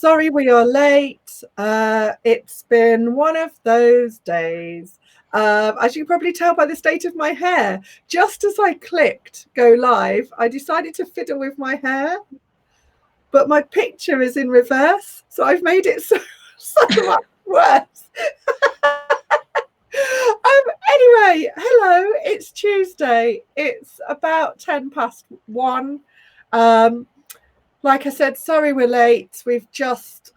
Sorry we are late. It's been one of those days. As you can probably tell by the state of my hair, just as I clicked go live, I decided to fiddle with my hair, but my picture is in reverse, so I've made it so much worse. Anyway, hello, it's Tuesday. It's about 10 past 1. Like I said, sorry we're late. We've just,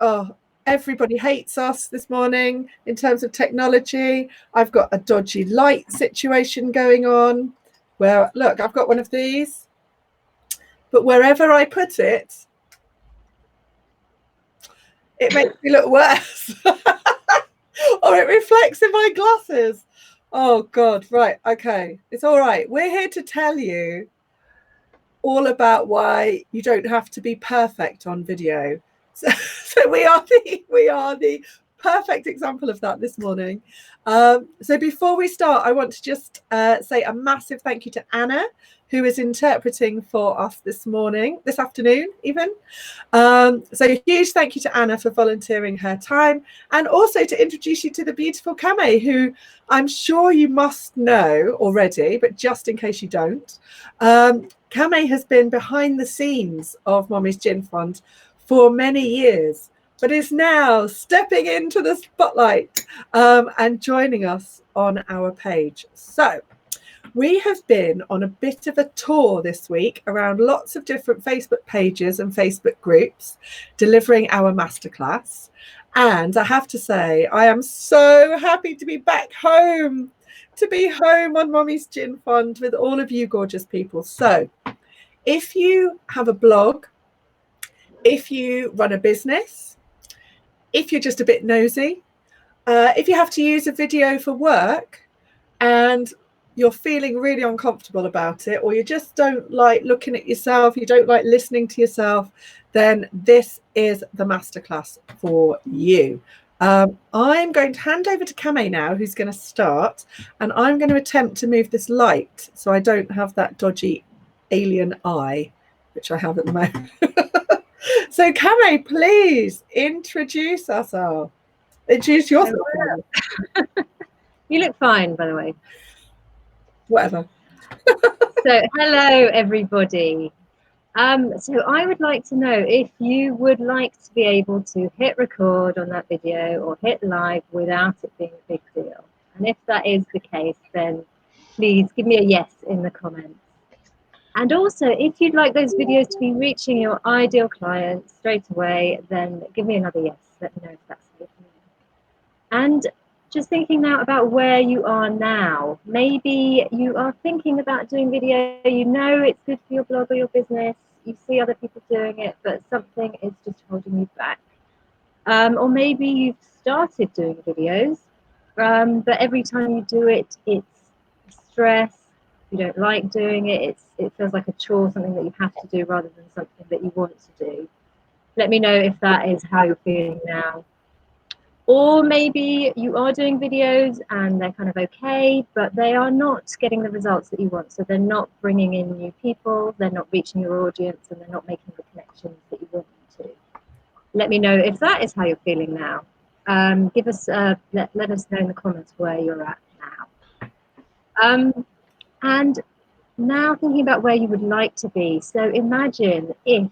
everybody hates us this morning in terms of technology. I've got a dodgy light situation going on where, look, I've got one of these, but wherever I put it, it makes me look worse. Or it reflects in my glasses. Oh, God, right, okay. It's all right. We're here to tell you all about why you don't have to be perfect on video. So we are the perfect example of that this morning. So before we start, I want to just say a massive thank you to Anna, who is interpreting for us this afternoon even. So a huge thank you to Anna for volunteering her time, and also to introduce you to the beautiful Kam-Mei, who I'm sure you must know already, but just in case you don't, Kam-Mei has been behind the scenes of Mommy's Gin Fund for many years, but is now stepping into the spotlight and joining us on our page. So we have been on a bit of a tour this week around lots of different Facebook pages and Facebook groups, delivering our masterclass. And I have to say, I am so happy to be back home, to be home on Mommy's Gin Fund with all of you gorgeous people. So if you have a blog, if you run a business, if you're just a bit nosy, if you have to use a video for work and you're feeling really uncomfortable about it, or you just don't like looking at yourself, you don't like listening to yourself, then this is the masterclass for you. I'm going to hand over to Kam-Mei now, who's going to start, and I'm going to attempt to move this light so I don't have that dodgy alien eye, which I have at the moment. So Kam-Mei, please introduce yourself. Introduce yourself. You look fine, by the way. Whatever. So hello everybody. So I would like to know if you would like to be able to hit record on that video or hit live without it being a big deal. And if that is the case, then please give me a yes in the comments. And also, if you'd like those videos to be reaching your ideal clients straight away, then give me another yes. Let me know if that's good for you. And just thinking now about where you are now. Maybe you are thinking about doing video, you know it's good for your blog or your business, you see other people doing it, but something is just holding you back. Or maybe you've started doing videos, but every time you do it, it's stress, you don't like doing it, it feels like a chore, something that you have to do rather than something that you want to do. Let me know if that is how you're feeling now. Or maybe you are doing videos and they're kind of okay, but they are not getting the results that you want. So they're not bringing in new people, they're not reaching your audience, and they're not making the connections that you want them to. Let me know if that is how you're feeling now. Give us let us know in the comments where you're at now. And now thinking about where you would like to be. So imagine if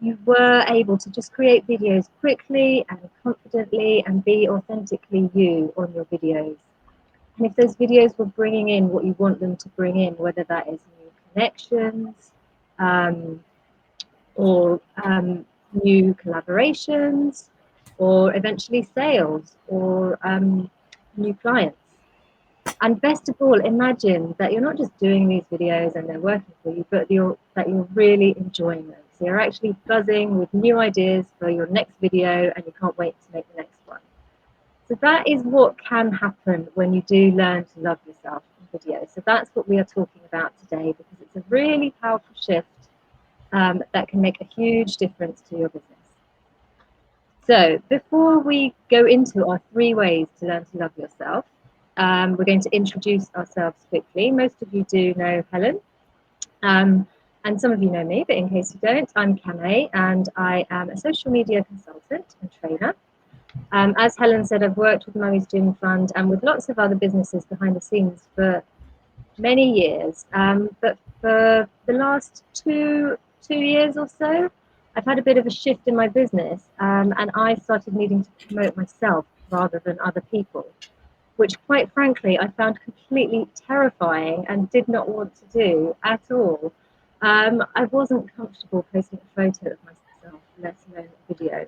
you were able to just create videos quickly and confidently and be authentically you on your videos. And if those videos were bringing in what you want them to bring in, whether that is new connections or new collaborations, or eventually sales or new clients. And best of all, imagine that you're not just doing these videos and they're working for you, but that you're really enjoying them. So you're actually buzzing with new ideas for your next video and you can't wait to make the next one. So that is what can happen when you do learn to love yourself in video. So that's what we are talking about today, because it's a really powerful shift that can make a huge difference to your business. So before we go into our 3 ways to learn to love yourself, we're going to introduce ourselves quickly. Most of you do know Helen. And some of you know me, but in case you don't, I'm Kam-Mei, and I am a social media consultant and trainer. As Helen said, I've worked with Mummy's Gym Fund and with lots of other businesses behind the scenes for many years. But for the last two years or so, I've had a bit of a shift in my business, and I started needing to promote myself rather than other people, which quite frankly I found completely terrifying and did not want to do at all. I wasn't comfortable posting a photo of myself, let alone a video.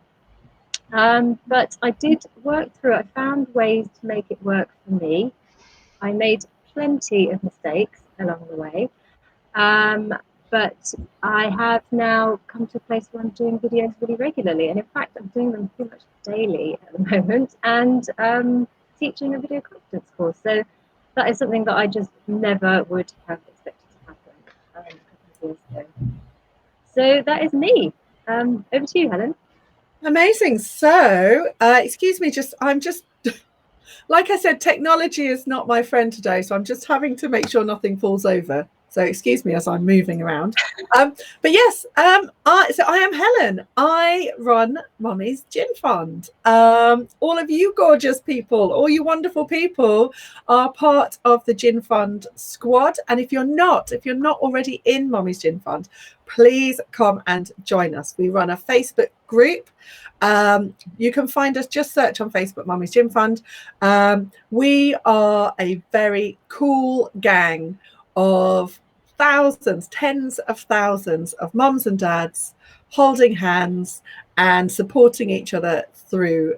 But I did work through it. I found ways to make it work for me. I made plenty of mistakes along the way. But I have now come to a place where I'm doing videos really regularly. And in fact, I'm doing them pretty much daily at the moment, and teaching a video confidence course. So that is something that I just never would have expected to happen a couple of years ago. So that is me. Over to you, Helen. Amazing. So, excuse me, I'm just, like I said, technology is not my friend today. So I'm just having to make sure nothing falls over. So excuse me as I'm moving around. But yes, so I am Helen. I run Mummy's Gym Fund. All of you gorgeous people, all you wonderful people are part of the Gym Fund squad. And if you're not already in Mummy's Gym Fund, please come and join us. We run a Facebook group. You can find us, just search on Facebook, Mummy's Gym Fund. We are a very cool gang of thousands, tens of thousands of mums and dads holding hands and supporting each other through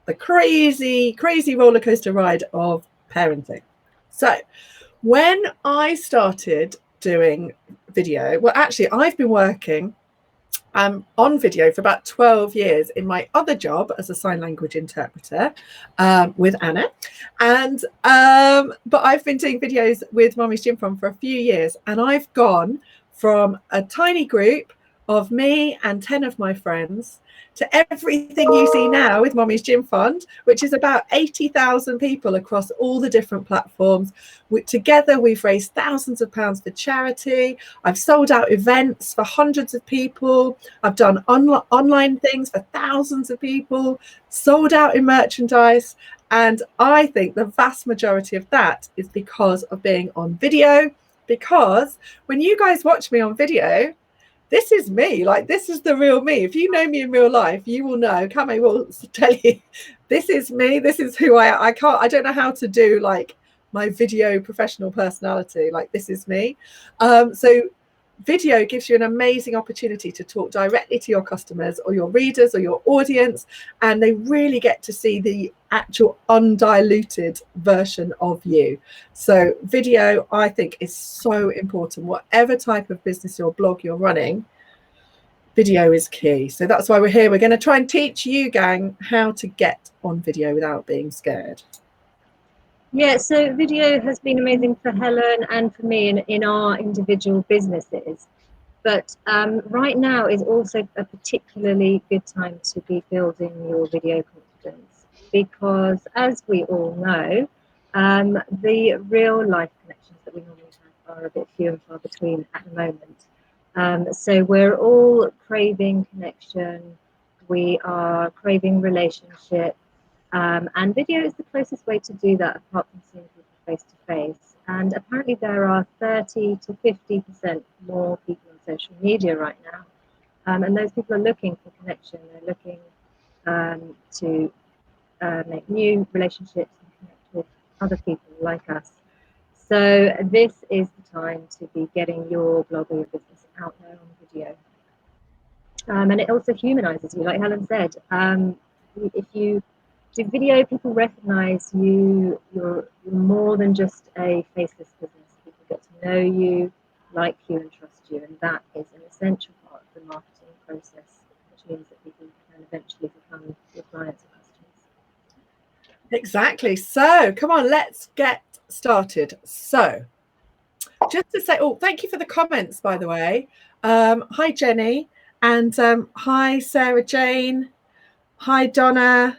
the crazy roller coaster ride of parenting. So when I started doing video, well, actually, I've been working on video for about 12 years in my other job as a sign language interpreter with Anna. And but I've been doing videos with Mummy's Gym Fund for a few years, and I've gone from a tiny group of me and 10 of my friends to everything you see now with Mummy's Gym Fund, which is about 80,000 people across all the different platforms. Together, we've raised thousands of pounds for charity. I've sold out events for hundreds of people. I've done online things for thousands of people, sold out in merchandise. And I think the vast majority of that is because of being on video, because when you guys watch me on video, this is me. Like, this is the real me. If you know me in real life, you will know. Kam-Mei will tell you, this is me. This is who I don't know how to do like my video professional personality. Like, this is me. So video gives you an amazing opportunity to talk directly to your customers or your readers or your audience, and they really get to see the actual undiluted version of you. So video, I think, is so important. Whatever type of business or blog you're running, video is key. So that's why we're here. We're going to try and teach you, gang, how to get on video without being scared. Yeah, so video has been amazing for Helen and for me in our individual businesses. But right now is also a particularly good time to be building your video confidence, because as we all know, the real life connections that we normally have are a bit few and far between at the moment. So we're all craving connection, we are craving relationship, and video is the closest way to do that, apart from seeing people face to face. And apparently there are 30 to 50% more people on social media right now. And those people are looking for connection. They're looking to make new relationships and connect with other people like us. So this is the time to be getting your blog or your business out there on video. And it also humanizes you, like Helen said. If you do video, people recognize you. You're more than just a faceless business. People get to know you, like you, and trust you, and that is an essential part of the marketing process, which means that people can eventually become your clients and customers. Exactly. So come on, let's get started. So just to say, oh, thank you for the comments, by the way. Hi, Jenny, and hi, Sarah Jane. Hi, Donna.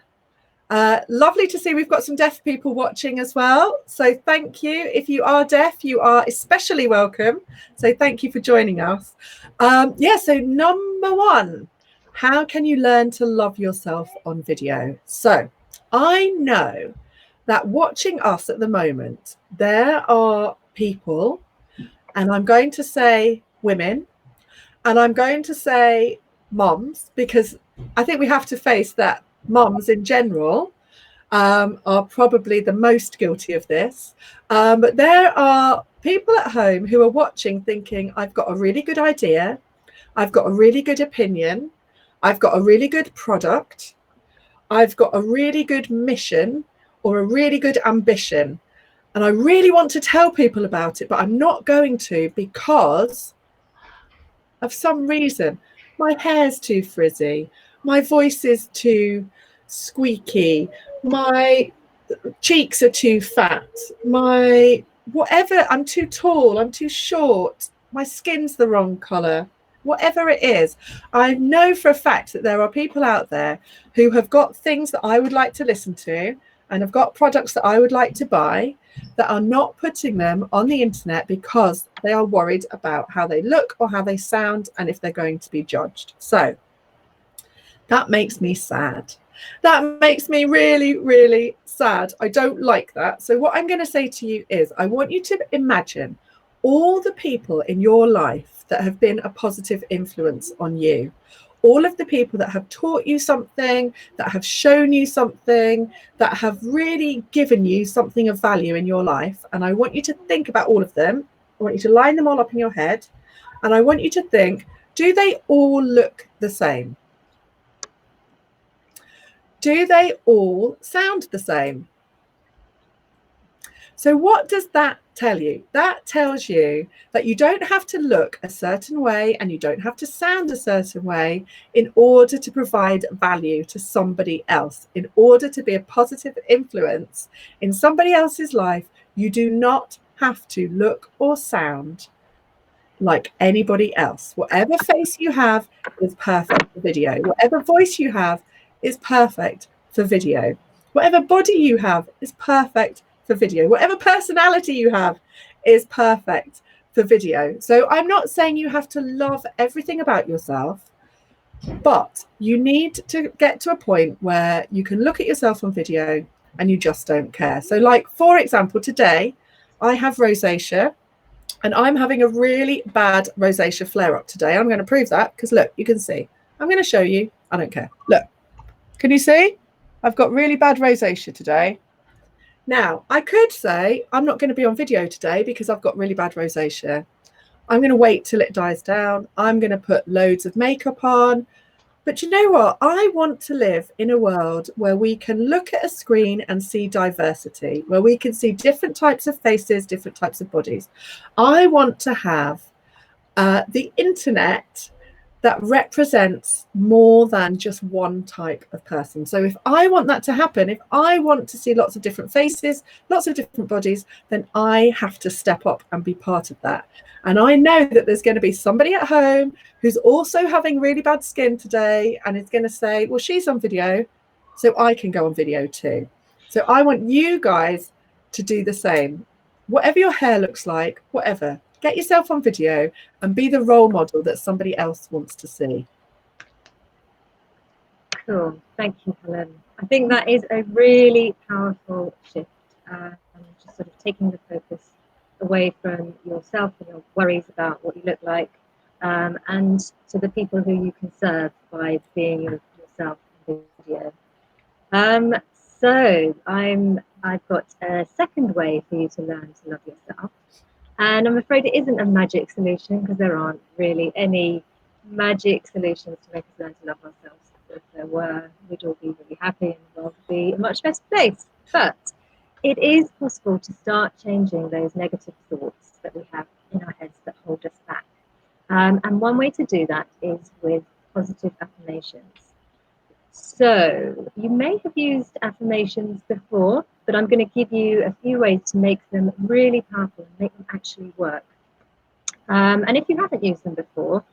Lovely to see we've got some deaf people watching as well. So thank you. If you are deaf, you are especially welcome. So thank you for joining us. Yeah, so number one, how can you learn to love yourself on video? So I know that watching us at the moment, there are people, and I'm going to say women, and I'm going to say moms, because I think we have to face that moms in general are probably the most guilty of this. But there are people at home who are watching thinking, I've got a really good idea, I've got a really good opinion, I've got a really good product, I've got a really good mission or a really good ambition. And I really want to tell people about it, but I'm not going to because of some reason. My hair's too frizzy, my voice is too squeaky, my cheeks are too fat, my whatever, I'm too tall, I'm too short, my skin's the wrong colour, whatever it is. I know for a fact that there are people out there who have got things that I would like to listen to and have got products that I would like to buy that are not putting them on the internet because they are worried about how they look or how they sound and if they're going to be judged. So that makes me sad. That makes me really, really sad. I don't like that. So what I'm going to say to you is I want you to imagine all the people in your life that have been a positive influence on you. All of the people that have taught you something, that have shown you something, that have really given you something of value in your life. And I want you to think about all of them. I want you to line them all up in your head. And I want you to think, do they all look the same? Do they all sound the same? So what does that tell you? That tells you that you don't have to look a certain way and you don't have to sound a certain way in order to provide value to somebody else. In order to be a positive influence in somebody else's life, you do not have to look or sound like anybody else. Whatever face you have is perfect for video. Whatever voice you have is perfect for video. Whatever body you have is perfect for video. Whatever personality you have is perfect for video. So I'm not saying you have to love everything about yourself, but you need to get to a point where you can look at yourself on video and you just don't care. So like, for example, today I have rosacea. And I'm having a really bad rosacea flare up today. I'm going to prove that because look, you can see. I'm going to show you. I don't care. Look, can you see? I've got really bad rosacea today. Now, I could say I'm not going to be on video today because I've got really bad rosacea. I'm going to wait till it dies down. I'm going to put loads of makeup on. But you know what? I want to live in a world where we can look at a screen and see diversity, where we can see different types of faces, different types of bodies. I want to have the internet that represents more than just one type of person. So if I want that to happen, if I want to see lots of different faces, lots of different bodies, then I have to step up and be part of that. And I know that there's going to be somebody at home who's also having really bad skin today and is going to say, well, she's on video, so I can go on video too. So I want you guys to do the same. Whatever your hair looks like, whatever, get yourself on video and be the role model that somebody else wants to see. Cool. Thank you, Helen. I think that is a really powerful shift. Just sort of taking the focus away from yourself and your worries about what you look like, and to the people who you can serve by being yourself in video. So I've got a second way for you to learn to love yourself. And I'm afraid it isn't a magic solution because there aren't really any magic solutions to make us learn to love ourselves. If there were, we'd all be really happy and the world would be a much better place. But it is possible to start changing those negative thoughts that we have in our heads that hold us back. And one way to do that is with positive affirmations. So you may have used affirmations before, but I'm going to give you a few ways to make them really powerful and make them actually work. And if you haven't used them before,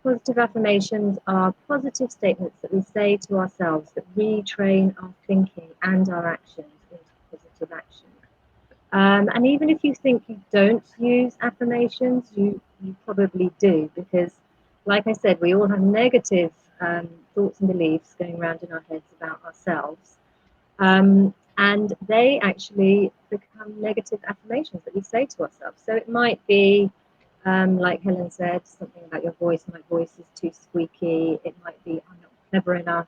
Positive affirmations are positive statements that we say to ourselves that retrain our thinking and our actions into positive action. And even if you think you don't use affirmations, you probably do, because, like I said, we all have negative thoughts and beliefs going around in our heads about ourselves. And they actually become negative affirmations that we say to ourselves. So it might be, like Helen said, something about your voice. My voice is too squeaky. It might be, I'm not clever enough,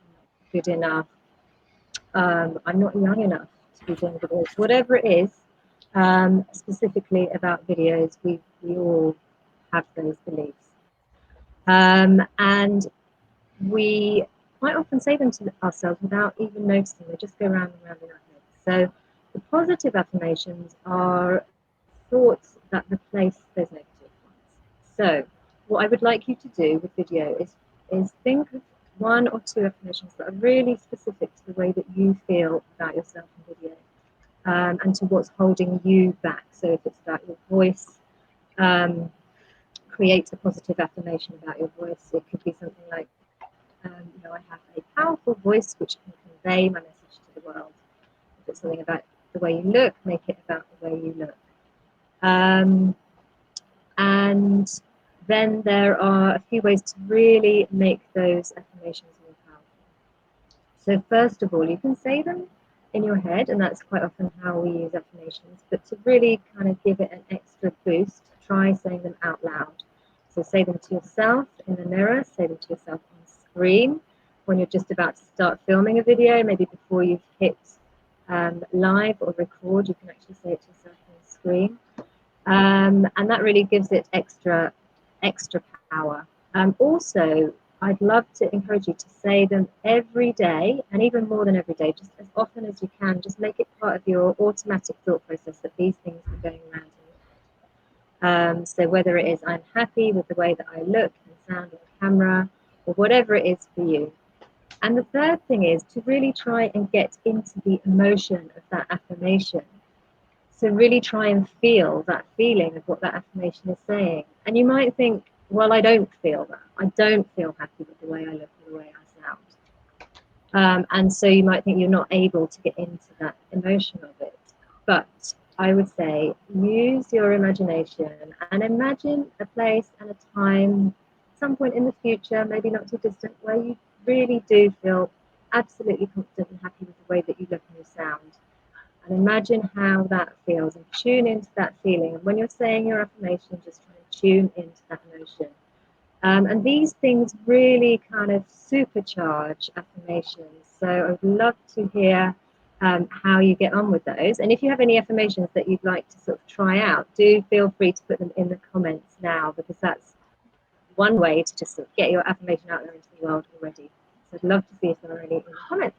I'm not good enough, I'm not young enough to be doing videos. Whatever it is, specifically about videos, we all have those beliefs. And we quite often say them to ourselves without even noticing. They just go round and round in our heads. So the positive affirmations are thoughts that replace those negative ones. So what I would like you to do with video is think of one or two affirmations that are really specific to the way that you feel about yourself in video, and to what's holding you back. So if it's about your voice, create a positive affirmation about your voice. It could be something like, I have a powerful voice which can convey my message to the world. If it's something about the way you look, make it about the way you look. And then there are a few ways to really make those affirmations more powerful. So first of all, you can say them in your head, and that's quite often how we use affirmations, but to really kind of give it an extra boost, try saying them out loud. So say them to yourself in the mirror, say them to yourself on screen when you're just about to start filming a video, maybe before you've hit live or record, you can actually say it to yourself on screen. And that really gives it extra power. Also, I'd love to encourage you to say them every day, and even more than every day, just as often as you can. Just make it part of your automatic thought process that these things are going around in your head. So whether it is, I'm happy with the way that I look and sound on camera, or whatever it is for you. And the third thing is to really try and get into the emotion of that affirmation. So really try and feel that feeling of what that affirmation is saying. And you might think, well, I don't feel that. I don't feel happy with the way I look or the way I sound. And so you might think you're not able to get into that emotion of it. But I would say use your imagination and imagine a place and a time, some point in the future, maybe not too distant, where you really do feel absolutely confident and happy with the way that you look and you sound. And imagine how that feels and tune into that feeling. And when you're saying your affirmation, just try and tune into that emotion. And these things really kind of supercharge affirmations. So I would love to hear how you get on with those. And if you have any affirmations that you'd like to sort of try out, do feel free to put them in the comments now, because that's one way to just sort of get your affirmation out there into the world already. So I'd love to see if they're already in the comments.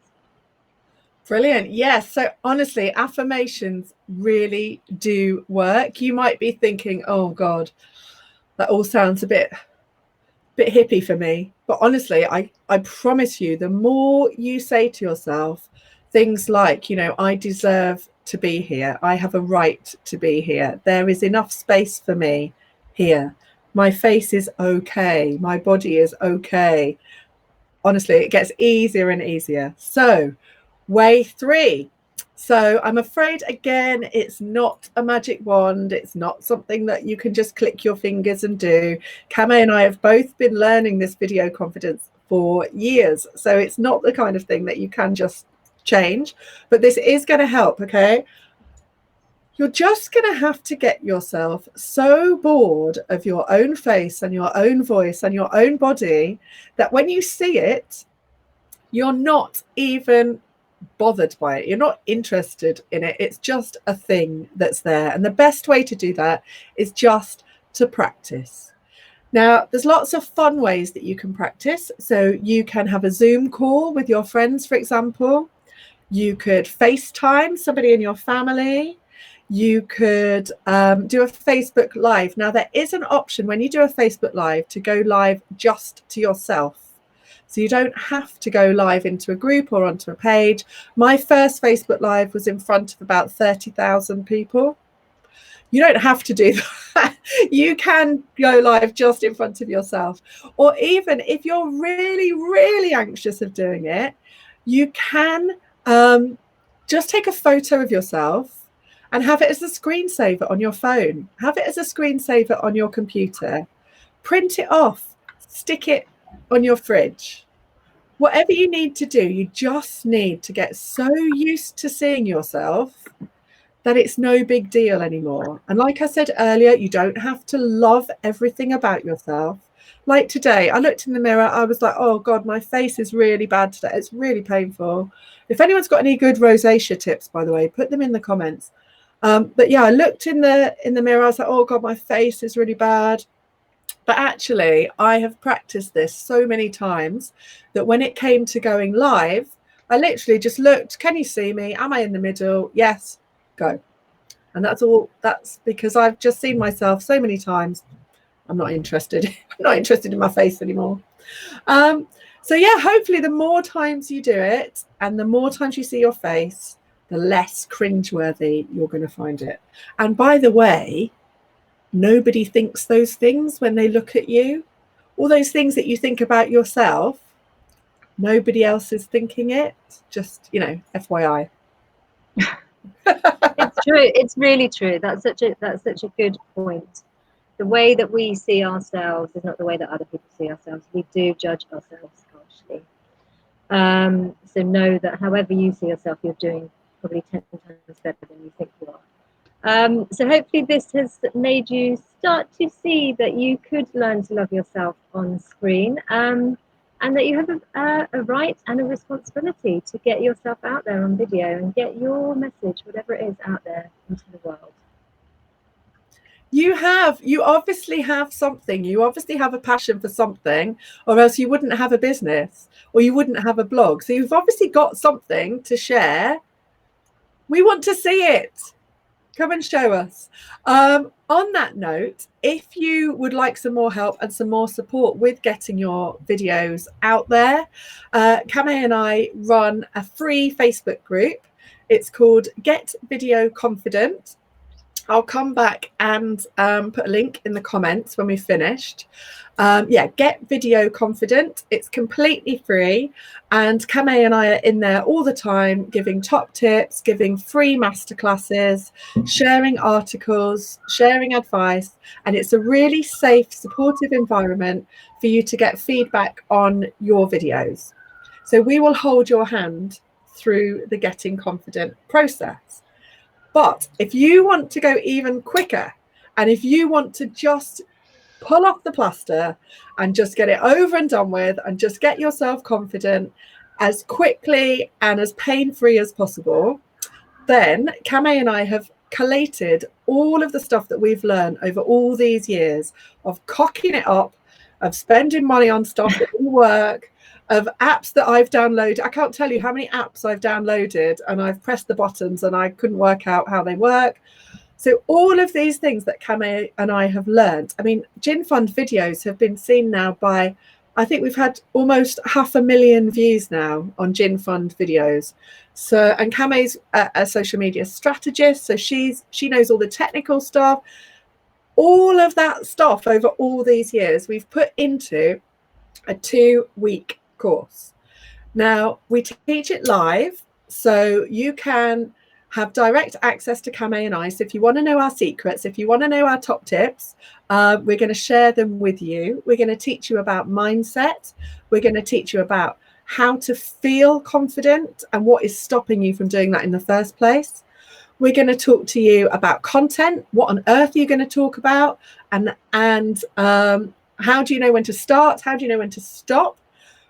Brilliant. Yes. So honestly, affirmations really do work. You might be thinking, oh God, that all sounds a bit hippie for me. But honestly, I promise you, the more you say to yourself things like, I deserve to be here. I have a right to be here. There is enough space for me here. My face is okay. My body is okay. Honestly, it gets easier and easier. So way 3. So I'm afraid, again, it's not a magic wand. It's not something that you can just click your fingers and do. Kam-Mei and I have both been learning this video confidence for years. So it's not the kind of thing that you can just change, but this is going to help, okay? You're just going to have to get yourself so bored of your own face and your own voice and your own body that when you see it, you're not even bothered by it. You're not interested in it. It's just a thing that's there. And the best way to do that is just to practice. Now, there's lots of fun ways that you can practice. So you can have a Zoom call with your friends, for example. You could FaceTime somebody in your family. You could do a Facebook Live. Now, there is an option when you do a Facebook Live to go live just to yourself. So you don't have to go live into a group or onto a page. My first Facebook Live was in front of about 30,000 people. You don't have to do that. You can go live just in front of yourself. Or even if you're really, really anxious of doing it, you can just take a photo of yourself and have it as a screensaver on your phone. Have it as a screensaver on your computer. Print it off. Stick it on your fridge. Whatever you need to do, you just need to get so used to seeing yourself that it's no big deal anymore. And like I said earlier, you don't have to love everything about yourself. Like today, I looked in the mirror, I was like, oh God, my face is really bad today. It's really painful. If anyone's got any good rosacea tips, by the way, put them in the comments. But yeah, I looked in the mirror, I was like, oh God, my face is really bad. But actually, I have practiced this so many times that when it came to going live, I literally just looked, can you see me? Am I in the middle? Yes, go. And that's all. That's because I've just seen myself so many times. I'm not interested. I'm not interested in my face anymore. So yeah, hopefully the more times you do it and the more times you see your face, the less cringeworthy you're going to find it. And by the way, nobody thinks those things when they look at you. All those things that you think about yourself, nobody else is thinking it. Just, FYI. It's true. It's really true. That's such a good point. The way that we see ourselves is not the way that other people see ourselves. We do judge ourselves harshly. So know that however you see yourself, you're doing probably 10 times better than you think you are. So hopefully this has made you start to see that you could learn to love yourself on screen, and that you have a right and a responsibility to get yourself out there on video and get your message, whatever it is, out there into the world. You obviously have something. You obviously have a passion for something, or else you wouldn't have a business or you wouldn't have a blog. So you've obviously got something to share. We want to see it. Come and show us. On that note, if you would like some more help and some more support with getting your videos out there, Kam-Mei and I run a free Facebook group. It's called Get Video Confident. I'll come back and put a link in the comments when we've finished. Get Video Confident. It's completely free. And Kam-Mei and I are in there all the time, giving top tips, giving free masterclasses, sharing articles, sharing advice. And it's a really safe, supportive environment for you to get feedback on your videos. So we will hold your hand through the Getting Confident process. But if you want to go even quicker, and if you want to just pull off the plaster and just get it over and done with and just get yourself confident as quickly and as pain-free as possible, then Kam-Mei and I have collated all of the stuff that we've learned over all these years of cocking it up, of spending money on stuff that didn't work, of apps that I've downloaded. I can't tell you how many apps I've downloaded and I've pressed the buttons and I couldn't work out how they work. So all of these things that Kam-Mei and I have learned. I mean, Gin Fund videos have been seen now by, I think we've had almost 500,000 views now on Gin Fund videos. So, and Kam-Mei's a social media strategist, so she knows all the technical stuff. All of that stuff over all these years we've put into a 2-week course. Now we teach it live, so you can have direct access to Kam-Mei and I. So if you want to know our secrets, if you want to know our top tips, we're going to share them with you. We're going to teach you about mindset. We're going to teach you about how to feel confident and what is stopping you from doing that in the first place. We're going to talk to you about content. What on earth are you going to talk about? And how do you know when to start? How do you know when to stop?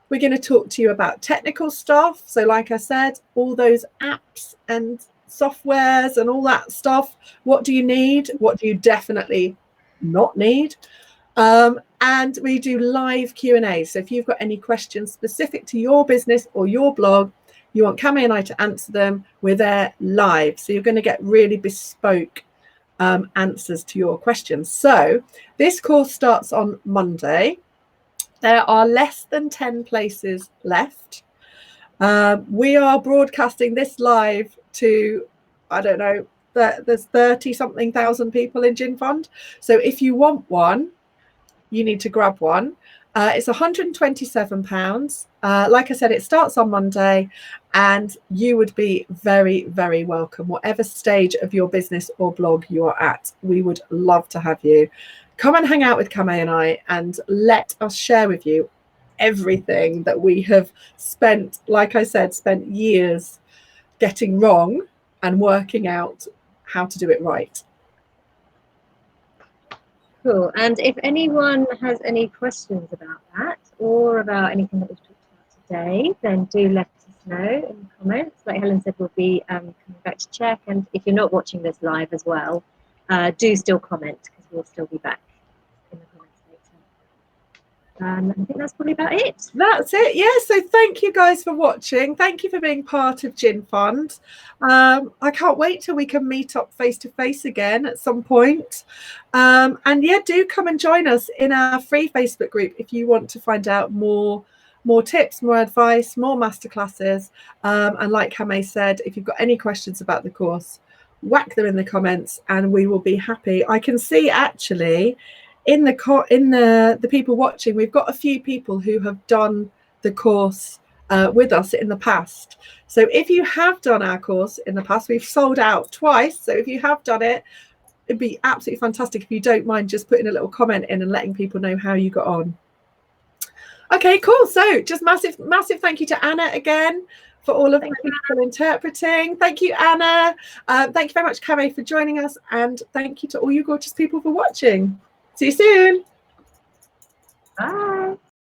We're going to talk to you about technical stuff. So like I said, all those apps and softwares and all that stuff. What do you need? What do you definitely not need? And we do live Q&A. So if you've got any questions specific to your business or your blog, you want Kam-Mei and I to answer them, we're there live. So you're going to get really bespoke answers to your questions. So this course starts on Monday. There are less than 10 places left. We are broadcasting this live to, I don't know, there's 30-something thousand people in Gin Fund. So if you want one, you need to grab one. It's £127. Like I said, it starts on Monday, and you would be very, very welcome. Whatever stage of your business or blog you are at, we would love to have you. Come and hang out with Kam-Mei and I, and let us share with you everything that we have spent, like I said, spent years getting wrong and working out how to do it right. Cool. And if anyone has any questions about that or about anything that we've talked about today, then do let us know in the comments. Like Helen said, we'll be coming back to check. And if you're not watching this live as well, do still comment, because we'll still be back in the comments later. I think that's probably about it. That's it. Yeah. So thank you guys for watching. Thank you for being part of Gin Fund. I can't wait till we can meet up face to face again at some point. And yeah, do come and join us in our free Facebook group if you want to find out more tips, more advice, more masterclasses. And like Kam-Mei said, if you've got any questions about the course, whack them in the comments and we will be happy. I can see actually in the people watching, we've got a few people who have done the course with us in the past. So if you have done our course in the past, we've sold out twice. So if you have done it, it'd be absolutely fantastic if you don't mind just putting a little comment in and letting people know how you got on. Okay, cool. So just massive thank you to Anna again for all of the people interpreting. Thank you, Anna. Thank you very much, Kam-Mei, for joining us. And thank you to all you gorgeous people for watching. See you soon. Bye.